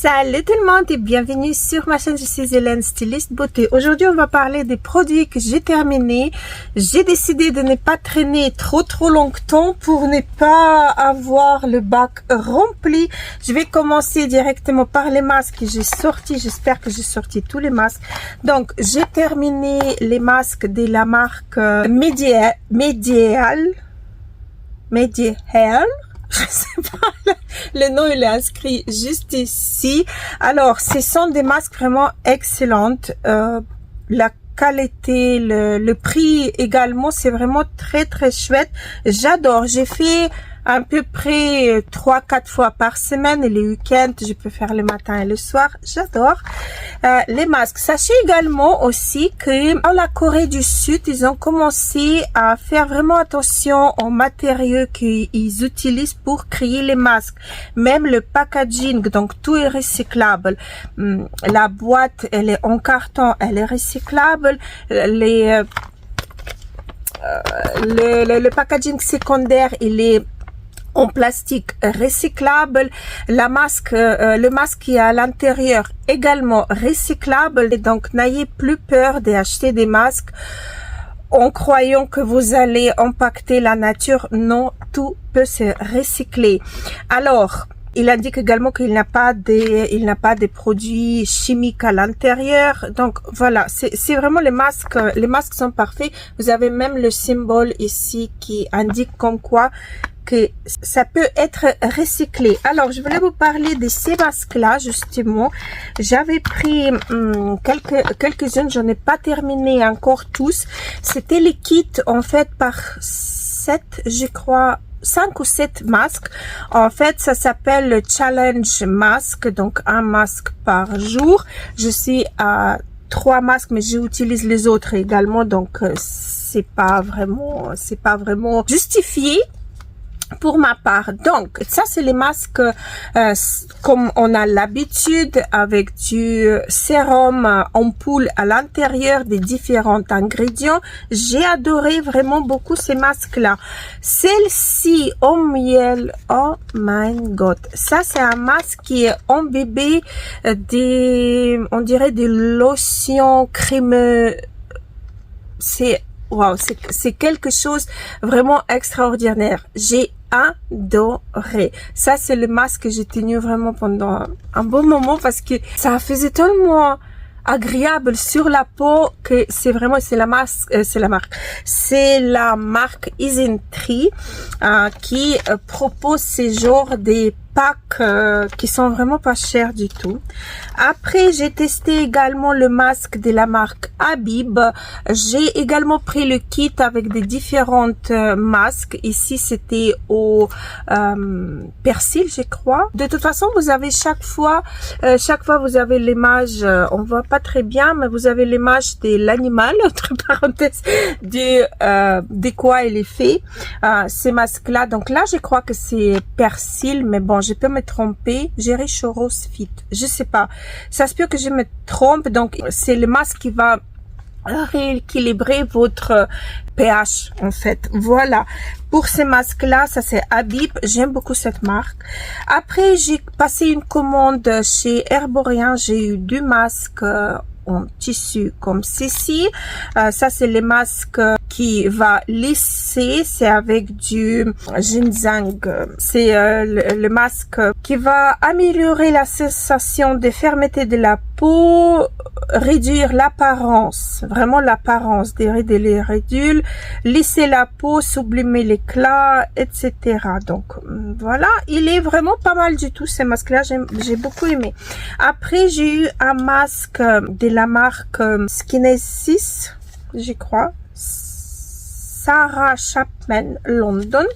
Salut tout le monde et bienvenue sur ma chaîne, je suis Hélène, styliste beauté. Aujourd'hui, on va parler des produits que j'ai terminés. J'ai décidé de ne pas traîner trop longtemps pour ne pas avoir le bac rempli. Je vais commencer directement par les masques que j'ai sortis. J'espère que j'ai sorti tous les masques. Donc, j'ai terminé les masques de la marque Medial. Je sais pas, le nom il est inscrit juste ici. Alors, ce sont des masques vraiment excellentes. La qualité, le prix également, c'est vraiment très chouette. J'adore. J'ai fait à peu près 3-4 fois par semaine et les week-ends, je peux faire le matin et le soir. J'adore les masques. Sachez également aussi que dans la Corée du Sud, ils ont commencé à faire vraiment attention aux matériaux qu'ils utilisent pour créer les masques. Même le packaging, donc tout est recyclable. La boîte, elle est en carton, elle est recyclable. Le packaging secondaire, il est en plastique recyclable. Le masque qui est à l'intérieur également recyclable. Et donc, n'ayez plus peur d'acheter des masques en croyant que vous allez impacter la nature. Non, tout peut se recycler. Alors, il indique également qu'il n'a pas de produits chimiques à l'intérieur. Donc voilà, c'est vraiment les masques sont parfaits. Vous avez même le symbole ici qui indique comme quoi que ça peut être recyclé. Alors, je voulais vous parler de ces masques-là, justement. J'avais pris quelques-unes, j'en ai pas terminé encore tous. C'était les kits, en fait, par 7, je crois, 5 ou 7 masques. En fait, ça s'appelle le Challenge Mask, donc un masque par jour. Je suis à 3 masques, mais j'utilise les autres également, donc c'est pas vraiment justifié pour ma part. Donc, ça, c'est les masques comme on a l'habitude, avec du sérum en poudre à l'intérieur, des différents ingrédients. J'ai adoré vraiment beaucoup ces masques-là. Celle-ci au miel, oh my god. Ça, c'est un masque qui est en bébé, on dirait des lotions crémeux. Wow, c'est quelque chose vraiment extraordinaire. J'ai adoré. Ça, c'est le masque que j'ai tenu vraiment pendant un bon moment parce que ça faisait tellement agréable sur la peau que c'est la marque Isntree qui propose ces genres des packs qui sont vraiment pas chers du tout. Après, j'ai testé également le masque de la marque Habib. J'ai également pris le kit avec des différentes masques. Ici, c'était au persil, je crois. De toute façon, vous avez chaque fois vous avez l'image, on voit pas très bien, mais vous avez l'image de l'animal, entre parenthèses, de quoi il est fait, ces masques-là. Donc là, je crois que c'est persil, mais bon, je peux me tromper. J'ai Rose Fit, je sais pas. Ça se peut que je me trompe. Donc, c'est le masque qui va rééquilibrer votre pH, en fait. Voilà. Pour ces masques-là, ça c'est Habib. J'aime beaucoup cette marque. Après, j'ai passé une commande chez Herborian. J'ai eu 2 masques en tissu comme ceci. Ça, c'est les masques qui va lisser. C'est avec du ginseng. C'est le masque qui va améliorer la sensation de fermeté de la peau, réduire l'apparence, vraiment l'apparence des ridules, lisser la peau, sublimer l'éclat, etc. Donc voilà, il est vraiment pas mal du tout ces masques-là. J'ai beaucoup aimé. Après, j'ai eu un masque de la marque Skinesis, je crois. Sarah Chapman London.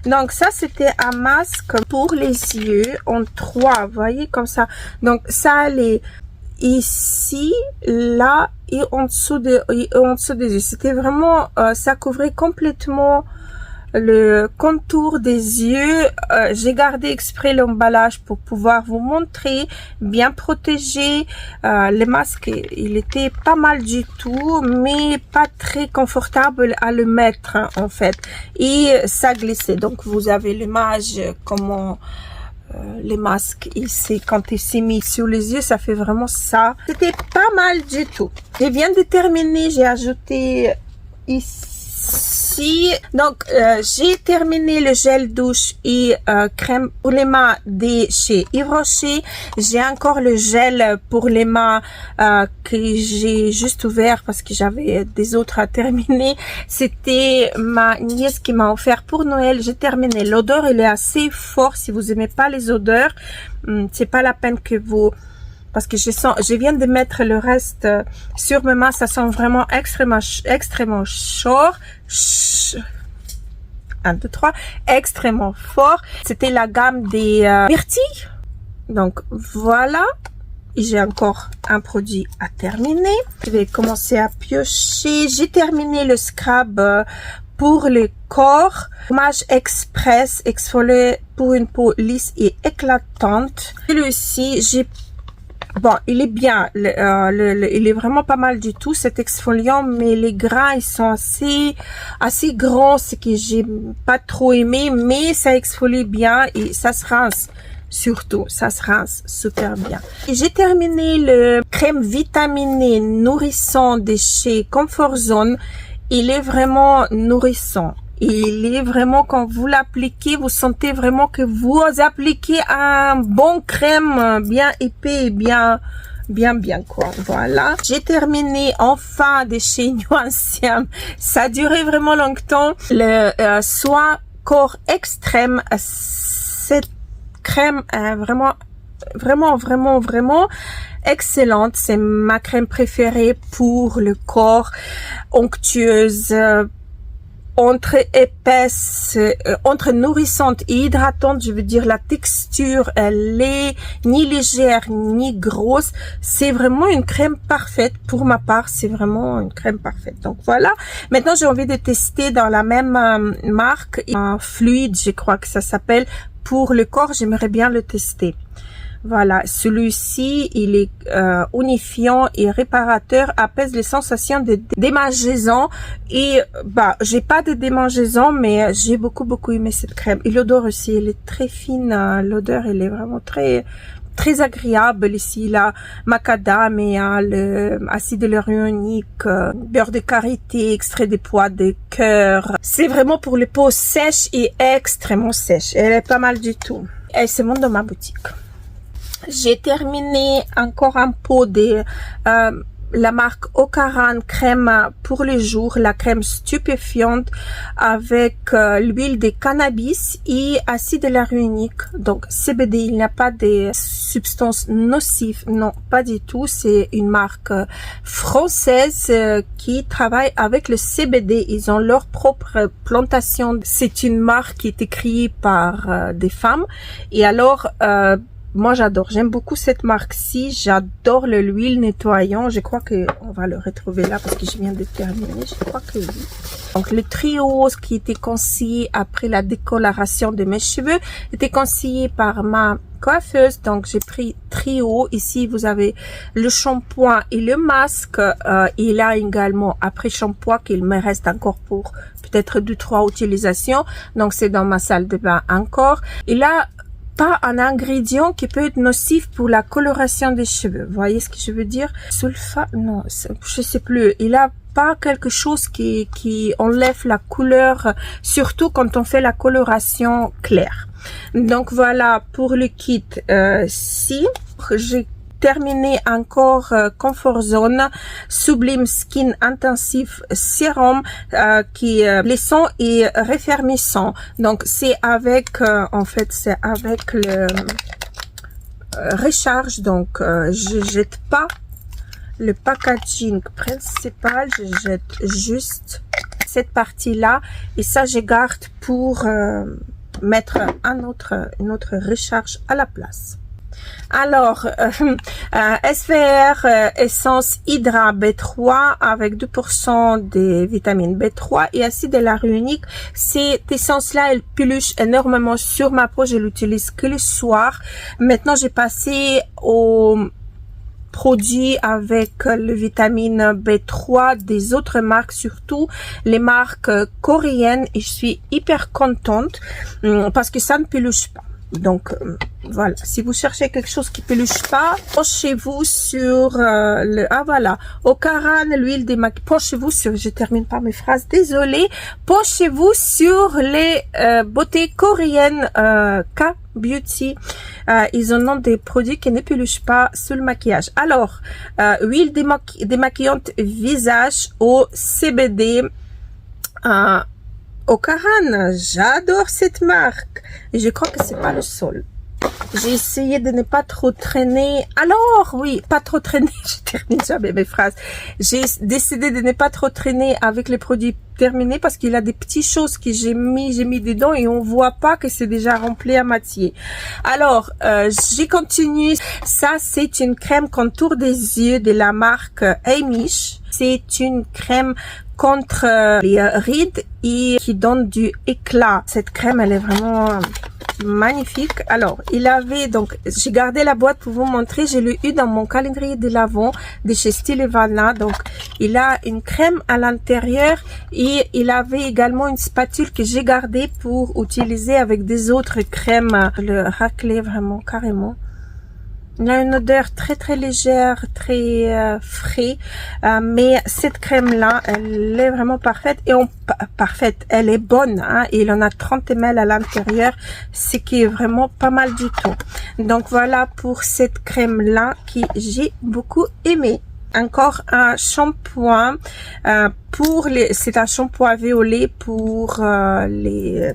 Donc ça, c'était un masque pour les yeux en 3, vous voyez, comme ça. Donc ça, elle est ici, là et en dessous des yeux. C'était vraiment, ça couvrait complètement le contour des yeux. J'ai gardé exprès l'emballage pour pouvoir vous montrer, bien protégé. Le masque, il était pas mal du tout, mais pas très confortable à le mettre, hein, en fait. Et ça glissait. Donc vous avez l'image comment les masques ici, quand il s'est mis sur les yeux, ça fait vraiment ça. C'était pas mal du tout. Je viens de terminer, j'ai ajouté ici. Donc, j'ai terminé le gel douche et crème pour les mains de chez Yves Rocher. J'ai encore le gel pour les mains que j'ai juste ouvert parce que j'avais des autres à terminer. C'était ma nièce qui m'a offert pour Noël. J'ai terminé. L'odeur, elle est assez forte. Si vous aimez pas les odeurs, c'est pas la peine que vous... Parce que je viens de mettre le reste sur mes mains, ça sent vraiment extrêmement chaud. 1, 2, 3, extrêmement fort. C'était la gamme des Myrtilles. Donc voilà. J'ai encore un produit à terminer. Je vais commencer à piocher. J'ai terminé le scrub pour le corps. Gommage express exfolié pour une peau lisse et éclatante. Celui-ci, bon, il est bien, il est vraiment pas mal du tout cet exfoliant, mais les grains ils sont assez grands, ce que j'ai pas trop aimé, mais ça exfolie bien et ça se rince. Surtout, ça se rince super bien. J'ai terminé le crème vitaminée nourrissant de chez Comfort Zone. Il est vraiment nourrissant. Il est vraiment, quand vous l'appliquez, vous sentez vraiment que vous appliquez un bon crème bien épais et bien quoi. Voilà. J'ai terminé enfin de chez Nuanciam. Ça a duré vraiment longtemps. Le soin corps extrême. Cette crème est vraiment excellente. C'est ma crème préférée pour le corps, onctueuse, entre épaisse, entre nourrissante et hydratante. Je veux dire, la texture, elle est ni légère ni grosse. C'est vraiment une crème parfaite. Pour ma part, c'est vraiment une crème parfaite. Donc voilà. Maintenant, j'ai envie de tester dans la même marque, un fluide, je crois que ça s'appelle. Pour le corps, j'aimerais bien le tester. Voilà, celui-ci, il est unifiant et réparateur, apaise les sensations de démangeaison. Et j'ai pas de démangeaison, mais j'ai beaucoup aimé cette crème. Et l'odeur aussi, elle est très fine. L'odeur, elle est vraiment très agréable. Ici, la macadam et l'acide hyaluronique, beurre de karité, extrait des pois de cœur. C'est vraiment pour les peaux sèches et extrêmement sèches. Elle est pas mal du tout. Elle se monte dans ma boutique. J'ai terminé encore un pot de la marque Ocaran crème pour les jours, la crème stupéfiante avec l'huile de cannabis et acide hyaluronique, donc CBD. Il n'y a pas de substances nocives, non, pas du tout. C'est une marque française qui travaille avec le CBD. Ils ont leur propre plantation. C'est une marque qui est créée par des femmes. Et alors moi, j'adore. J'aime beaucoup cette marque-ci. J'adore l'huile nettoyant. Je crois que on va le retrouver là parce que je viens de terminer. Je crois que oui. Donc, le trio qui était conseillé après la décoloration de mes cheveux était conseillé par ma coiffeuse. Donc, j'ai pris trio. Ici, vous avez le shampoing et le masque. Et là également, après shampoing, qu'il me reste encore pour peut-être 2-3 utilisations. Donc, c'est dans ma salle de bain encore. Et là, pas un ingrédient qui peut être nocif pour la coloration des cheveux. Vous voyez ce que je veux dire? Sulfate, non, je sais plus. Il a pas quelque chose qui enlève la couleur, surtout quand on fait la coloration claire. Donc voilà pour le kit. Si j'ai terminé encore Comfort Zone Sublime Skin Intensive Serum qui est blessant et raffermissant. Donc c'est avec en fait c'est avec le recharge. Donc je jette pas le packaging principal, je jette juste cette partie là et ça je garde pour mettre une autre recharge à la place. Alors, SPR Essence Hydra B3 avec 2% de vitamine B3 et acide hyaluronique. Cette essence-là, elle peluche énormément sur ma peau. Je l'utilise que le soir. Maintenant, j'ai passé au produit avec le vitamine B3 des autres marques, surtout les marques coréennes, et je suis hyper contente parce que ça ne peluche pas. Donc voilà, si vous cherchez quelque chose qui peluche pas, penchez-vous sur ah voilà, Ocaran, l'huile démaquillante. Penchez-vous sur, je termine pas mes phrases, désolée. Penchez-vous sur les beautés coréennes K Beauty. Ils en ont des produits qui ne peluchent pas sous le maquillage. Alors, huile démaquillante visage au CBD. Ocaran, j'adore cette marque. Et je crois que c'est pas le seul. J'ai essayé de ne pas trop traîner. Alors, oui, pas trop traîner. Je termine jamais mes phrases. J'ai décidé de ne pas trop traîner avec les produits terminés parce qu'il y a des petites choses que j'ai mis dedans et on voit pas que c'est déjà rempli à moitié. Alors, j'ai continué. Ça, c'est une crème contour des yeux de la marque Amish. C'est une crème contre les rides et qui donne du éclat. Cette crème, elle est vraiment magnifique. Alors, il avait donc, j'ai gardé la boîte pour vous montrer. Je l'ai eu dans mon calendrier de l'Avent de chez Stilevana. Donc, il a une crème à l'intérieur et il avait également une spatule que j'ai gardée pour utiliser avec des autres crèmes. Le racler vraiment carrément. Il a une odeur très très légère, très frais, mais cette crème là, elle est vraiment parfaite et parfaite, elle est bonne, hein, et il en a 30 ml à l'intérieur, ce qui est vraiment pas mal du tout. Donc voilà pour cette crème là que j'ai beaucoup aimé. Encore un shampoing c'est un shampoing violet pour les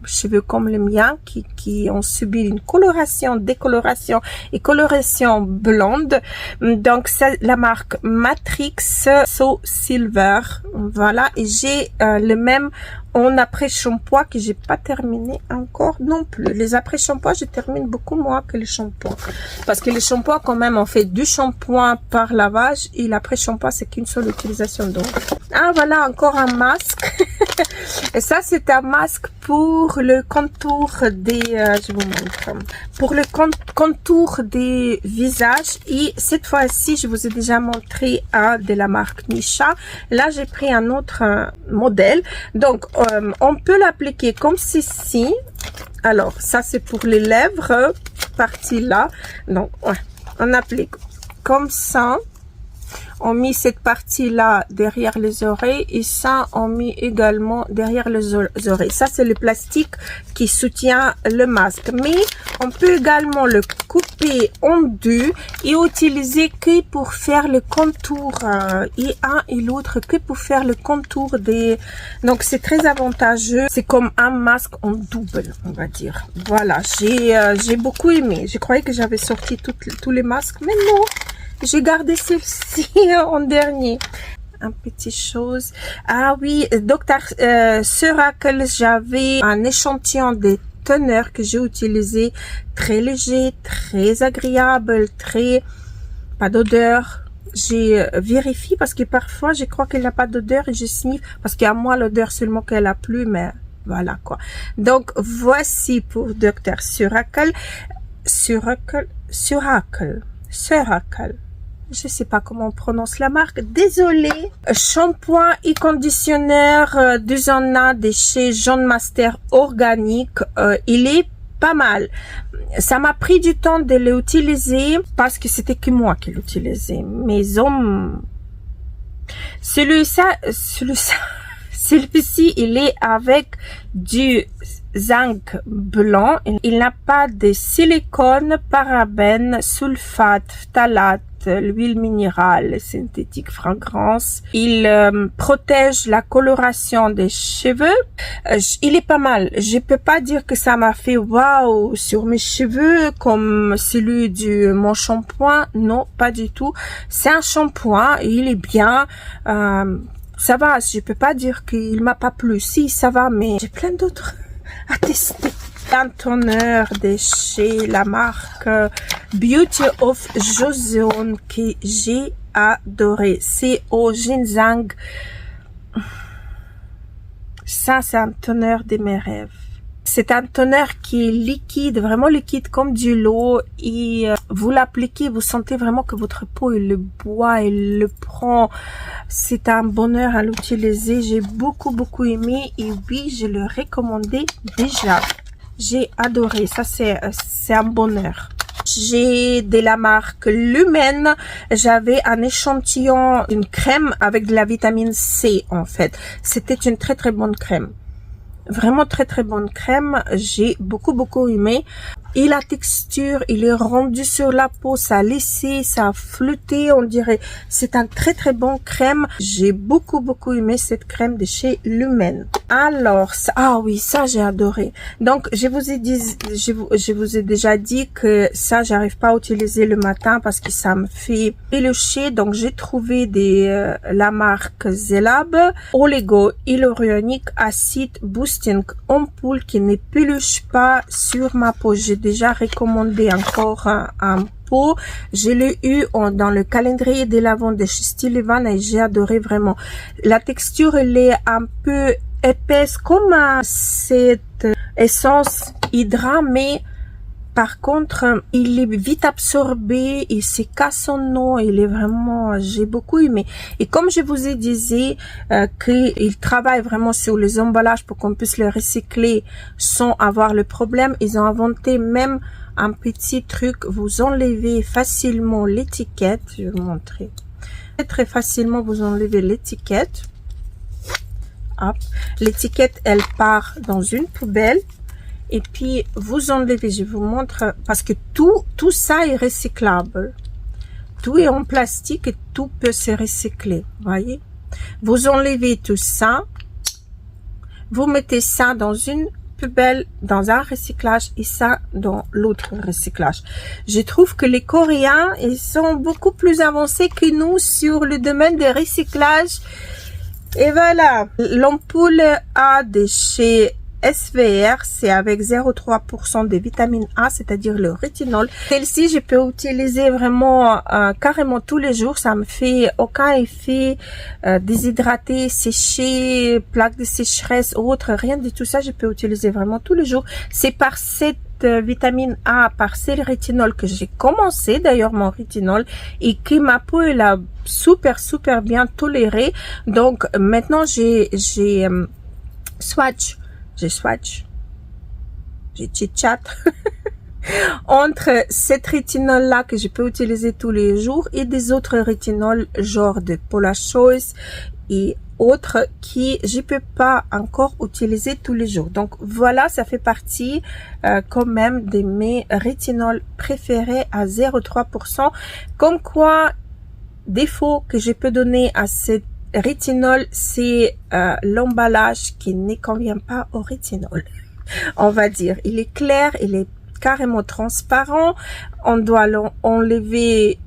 cheveux comme le mien qui ont subi une coloration, décoloration et coloration blonde. Donc c'est la marque Matrix So Silver. Voilà, et j'ai le même en après-shampoing que j'ai pas terminé encore non plus. Les après-shampoings, je termine beaucoup moins que les shampoings. Parce que les shampoings, quand même, on fait du shampoing par lavage et l'après-shampoing, c'est qu'une seule utilisation d'eau. Ah, voilà, encore un masque. Et ça, c'est un masque pour le contour des... je vous montre. Pour le contour des visages. Et cette fois-ci, je vous ai déjà montré un de la marque Nisha. Là, j'ai pris un autre modèle. Donc, on peut l'appliquer comme ceci. Alors, ça, c'est pour les lèvres. Partie là. Donc, ouais, on applique comme ça. On met cette partie-là derrière les oreilles et ça, on met également derrière les oreilles. Ça, c'est le plastique qui soutient le masque. Mais on peut également le couper en deux et utiliser que pour faire le contour et un et l'autre que pour faire le contour des... Donc, c'est très avantageux. C'est comme un masque en double, on va dire. Voilà, j'ai beaucoup aimé. Je croyais que j'avais sorti tous les masques, mais non. J'ai gardé celle-ci en dernier. Un petit chose. Ah oui, Dr. Suracle, j'avais un échantillon des teneurs que j'ai utilisé. Très léger, très agréable, pas d'odeur. J'ai vérifié parce que parfois je crois qu'elle n'a pas d'odeur et je sniffe parce qu'il y a moi l'odeur seulement qu'elle a plus, mais voilà quoi. Donc voici pour Dr. Suracle. Je sais pas comment on prononce la marque. Désolée. Shampoing et conditionneur Duzana de chez John Master Organique. Il est pas mal. Ça m'a pris du temps de l'utiliser parce que c'était que moi qui l'utilisais. Mes hommes... Celui-ci, il est avec du zinc blanc. Il n'a pas de silicone, parabènes, sulfate, phtalate, l'huile minérale, synthétique, fragrance. Il protège la coloration des cheveux. Il est pas mal. Je peux pas dire que ça m'a fait waouh sur mes cheveux comme celui de mon shampoing. Non, pas du tout. C'est un shampoing. Il est bien. Ça va, je peux pas dire qu'il m'a pas plu. Si, ça va, mais j'ai plein d'autres à tester. Un toner de chez la marque Beauty of Joseon que j'ai adoré. C'est au ginseng. Ça, c'est un toner de mes rêves. C'est un toner qui est liquide, vraiment liquide comme du lot et vous l'appliquez, vous sentez vraiment que votre peau il le boit, il le prend. C'est un bonheur à l'utiliser. J'ai beaucoup aimé et oui, je le recommandais déjà. J'ai adoré. Ça, c'est un bonheur. J'ai de la marque Lumen. J'avais un échantillon d'une crème avec de la vitamine C, en fait. C'était une très, très bonne crème. Vraiment très, très bonne crème. J'ai beaucoup aimé. Et la texture, il est rendu sur la peau, ça a laissé, ça a flotté, on dirait. C'est un très très bon crème. J'ai beaucoup aimé cette crème de chez Lumen. Alors, ah oui, ça j'ai adoré. Donc, je vous ai déjà dit que ça, j'arrive pas à utiliser le matin parce que ça me fait pélucher. Donc, j'ai trouvé la marque Zelab Oligo Hyaluronic Acid Boosting Ampoule qui ne péluche pas sur ma peau. J'ai déjà recommandé encore un pot. Je l'ai eu dans le calendrier de l'Avent de chez Stylevan et j'ai adoré vraiment. La texture, elle est un peu épaisse comme cette essence Hydra, mais par contre, il est vite absorbé, il se casse son nom, il est vraiment, j'ai beaucoup aimé. Et comme je vous ai dit, qu'il travaille vraiment sur les emballages pour qu'on puisse les recycler sans avoir le problème, ils ont inventé même un petit truc, vous enlevez facilement l'étiquette, je vais vous montrer. Très facilement, vous enlevez l'étiquette. Hop. L'étiquette, elle part dans une poubelle. Et puis, vous enlevez, je vous montre, parce que tout ça est recyclable. Tout est en plastique et tout peut se recycler, voyez. Vous enlevez tout ça, vous mettez ça dans une poubelle, dans un recyclage et ça dans l'autre recyclage. Je trouve que les Coréens, ils sont beaucoup plus avancés que nous sur le domaine des recyclages. Et voilà, l'ampoule A de chez SVR, c'est avec 0,3% de vitamine A, c'est-à-dire le rétinol. Celle-ci, je peux utiliser vraiment carrément tous les jours. Ça me fait aucun effet déshydraté, séché, plaque de sécheresse ou autre, rien de tout ça. Je peux utiliser vraiment tous les jours. C'est par cette vitamine A, par ce rétinol que j'ai commencé d'ailleurs mon rétinol et que ma peau elle a super bien toléré. Donc maintenant j'ai swatch, j'ai chit-chat entre cette rétinol là que je peux utiliser tous les jours et des autres rétinols genre de Paula Choice et autres qui je peux pas encore utiliser tous les jours. Donc voilà, ça fait partie quand même de mes rétinols préférés à 0,3%. Comme quoi, défaut que je peux donner à cette rétinol, c'est l'emballage qui ne convient pas au rétinol. On va dire, il est clair, il est carrément transparent. On doit l'enlever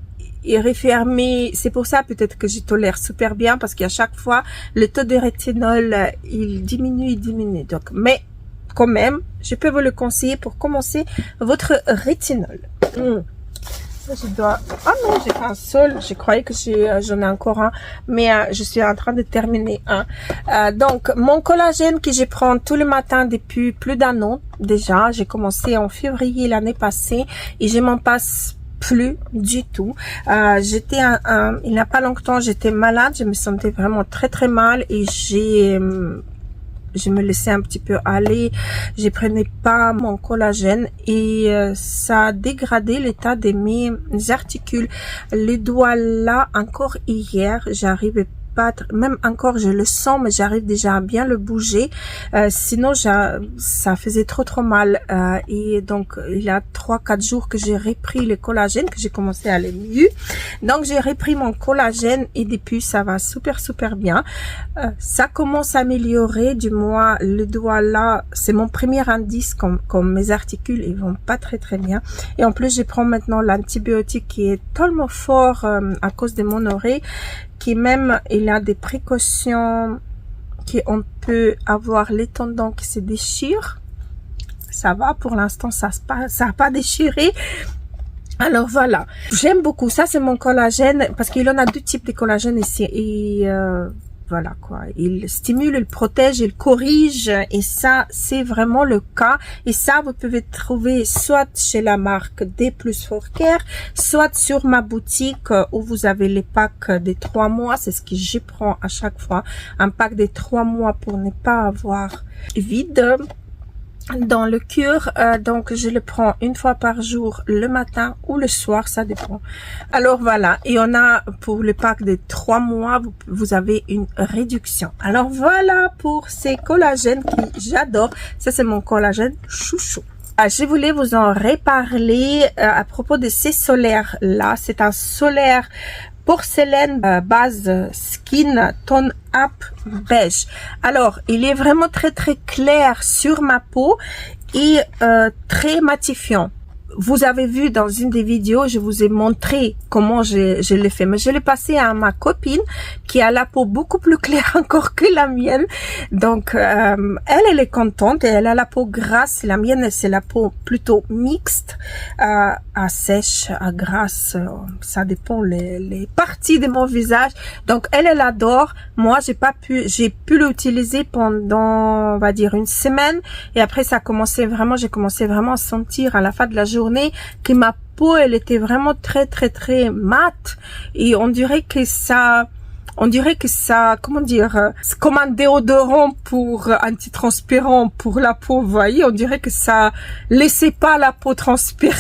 et refermer. C'est pour ça peut-être que je tolère super bien parce qu'à chaque fois le taux de rétinol il diminue. Donc, mais quand même, je peux vous le conseiller pour commencer votre rétinol. Je dois... Ah non, j'ai un seul. Je croyais que j'en ai encore un. Mais je suis en train de terminer un. Donc, mon collagène que je prends tous les matins depuis plus d'un an déjà. J'ai commencé en février l'année passée. Et je m'en passe plus du tout. Il n'y a pas longtemps, j'étais malade. Je me sentais vraiment très mal. Et je me laissais un petit peu aller, je prenais pas mon collagène et ça a dégradé l'état de mes articules. Les doigts là, encore hier, j'arrivais pas, même encore je le sens, mais j'arrive déjà à bien le bouger. Sinon, ça faisait trop mal. Et donc, il y a 3-4 jours que j'ai repris le collagène, que j'ai commencé à aller mieux. Donc, j'ai repris mon collagène et depuis, ça va super bien. Ça commence à améliorer, du moins, le doigt là, c'est mon premier indice comme mes articules, ils vont pas très bien. Et en plus, je prends maintenant l'antibiotique qui est tellement fort à cause de mon oreille, qui même, il a des précautions qu'on peut avoir les tendons qui se déchirent. Ça va, pour l'instant, ça n'a pas déchiré. Alors voilà, j'aime beaucoup. Ça, c'est mon collagène, parce qu'il en a deux types de collagène ici. Et voilà quoi, il stimule, il protège, il corrige. Et ça, c'est vraiment le cas. Et ça, vous pouvez trouver soit chez la marque D+ Care, soit sur ma boutique où vous avez les packs des 3 mois. C'est ce que je prends à chaque fois. Un pack des 3 mois pour ne pas avoir vide. dans le cure, donc je le prends une fois par jour, le matin ou le soir, ça dépend. Alors voilà, et on a pour le pack de 3 mois, vous avez une réduction. Alors voilà pour ces collagènes que j'adore. Ça c'est mon collagène chouchou. Je voulais vous en reparler à propos de ces solaires là. C'est un solaire porcelaine base skin tone up beige. Alors il est vraiment très clair sur ma peau et très matifiant. Vous avez vu dans une des vidéos, je vous ai montré comment je l'ai fait. Mais je l'ai passé à ma copine qui a la peau beaucoup plus claire encore que la mienne. Donc, elle est contente et elle a la peau grasse. La mienne, c'est la peau plutôt mixte, à sèche, à grasse. Ça dépend les parties de mon visage. Donc, elle adore. Moi, j'ai pu l'utiliser pendant, on va dire, une semaine. Et après, j'ai commencé vraiment à sentir à la fin de la journée que ma peau, elle était vraiment très mate et on dirait que ça, comment dire, c'est comme un déodorant pour antitranspirant pour la peau, vous voyez, on dirait que ça laissait pas la peau transpirer.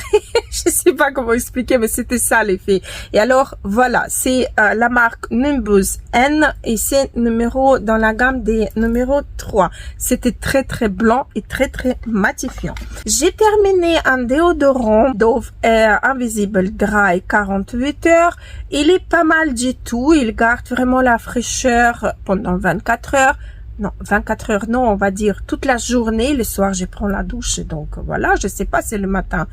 Je sais pas comment expliquer, mais c'était ça l'effet. Et alors, voilà, c'est la marque Nimbus N et c'est dans la gamme des numéro 3. C'était très blanc et très matifiant. J'ai terminé un déodorant Dove Air Invisible Dry 48 heures. Il est pas mal du tout, il garde vraiment la fraîcheur pendant 24 heures. Non, 24 heures, non, on va dire toute la journée. Le soir, je prends la douche. Donc, voilà, je sais pas, c'est le matin.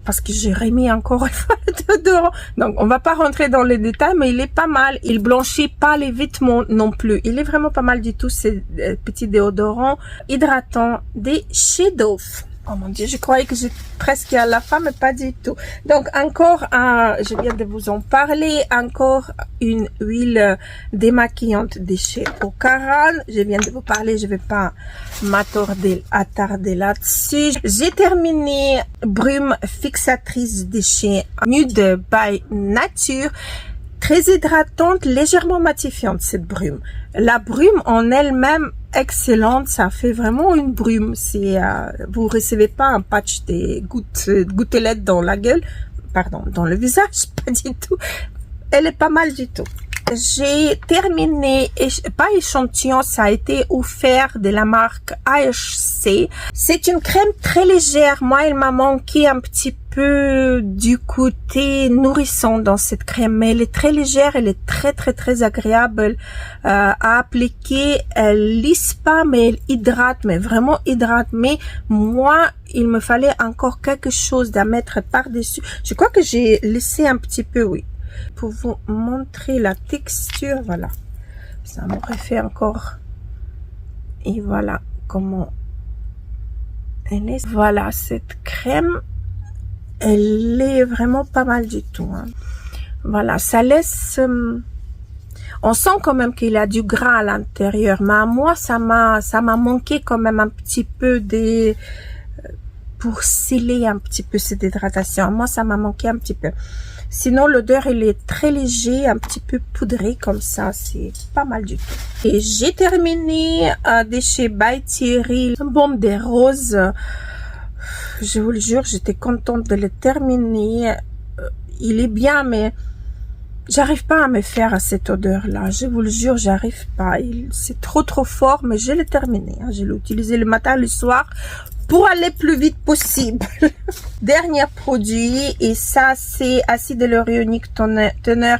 Parce que j'ai remis encore une fois le déodorant. Donc, on va pas rentrer dans les détails, mais il est pas mal. Il blanchit pas les vêtements non plus. Il est vraiment pas mal du tout, ces petits déodorants hydratants des chez Dove. Oh mon Dieu, je croyais que j'ai presque à la fin, mais pas du tout. Donc, encore je viens de vous en parler, encore une huile démaquillante de chez Ocaran. Je viens de vous parler, je vais pas attarder là-dessus. J'ai terminé brume fixatrice de chez Nude by Nature. Très hydratante, légèrement matifiante cette brume. La brume en elle-même excellente, ça fait vraiment une brume. C'est vous recevez pas un patch des gouttelettes dans la gueule, pardon, dans le visage, pas du tout. Elle est pas mal du tout. J'ai terminé, pas échantillon, ça a été offert de la marque AHC. C'est une crème très légère. Moi, il m'a manqué un petit peu du côté nourrissant dans cette crème, mais elle est très légère, elle est très agréable à appliquer. Elle lisse pas, mais elle hydrate, mais vraiment hydrate. Mais moi, il me fallait encore quelque chose à mettre par-dessus. Je crois que j'ai laissé un petit peu, oui. Pour vous montrer la texture, voilà, ça m'aurait fait encore, et voilà comment elle est. Voilà, cette crème, elle est vraiment pas mal du tout, hein. Voilà, ça laisse, on sent quand même qu'il y a du gras à l'intérieur, mais à moi ça m'a manqué quand même un petit peu pour sceller un petit peu cette hydratation. À moi ça m'a manqué un petit peu. Sinon, l'odeur, il est très léger, un petit peu poudré comme ça. C'est pas mal du tout. Et j'ai terminé de chez By Thierry, un baume des roses. Je vous le jure, j'étais contente de le terminer. Il est bien, mais j'arrive pas à me faire à cette odeur-là. Je vous le jure, j'arrive pas. C'est trop fort, mais je l'ai terminé. Hein. Je l'ai utilisé le matin, le soir, pour aller plus vite possible. Dernier produit, et ça c'est acide hyaluronique teneur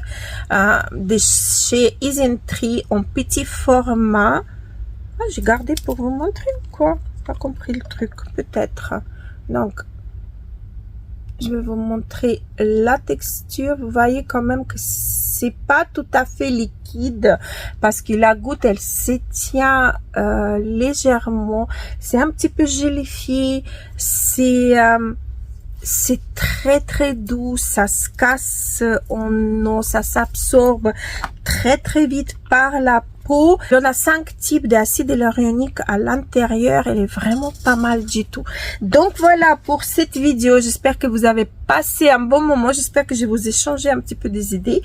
de chez Isintry en petit format. Ah, j'ai gardé pour vous montrer quoi. Pas compris le truc, peut-être. Donc, je vais vous montrer la texture. Vous voyez quand même que c'est pas tout à fait liquide parce que la goutte elle s'étient légèrement. C'est un petit peu gélifié. C'est très doux. Ça se casse en eau. Ça s'absorbe très vite par la peau. Il y en a 5 types d'acide hyaluronique à l'intérieur. Elle est vraiment pas mal du tout. Donc voilà pour cette vidéo. J'espère que vous avez passé un bon moment. J'espère que je vous ai changé un petit peu des idées.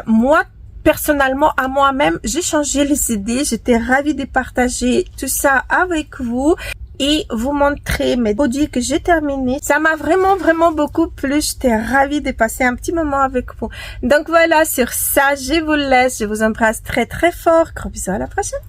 Moi, personnellement, à moi-même, j'ai changé les idées. J'étais ravie de partager tout ça avec vous. et vous montrer mes produits que j'ai terminés. Ça m'a vraiment beaucoup plu. J'étais ravie de passer un petit moment avec vous. Donc voilà, sur ça, je vous laisse. Je vous embrasse très fort. Gros bisous, à la prochaine.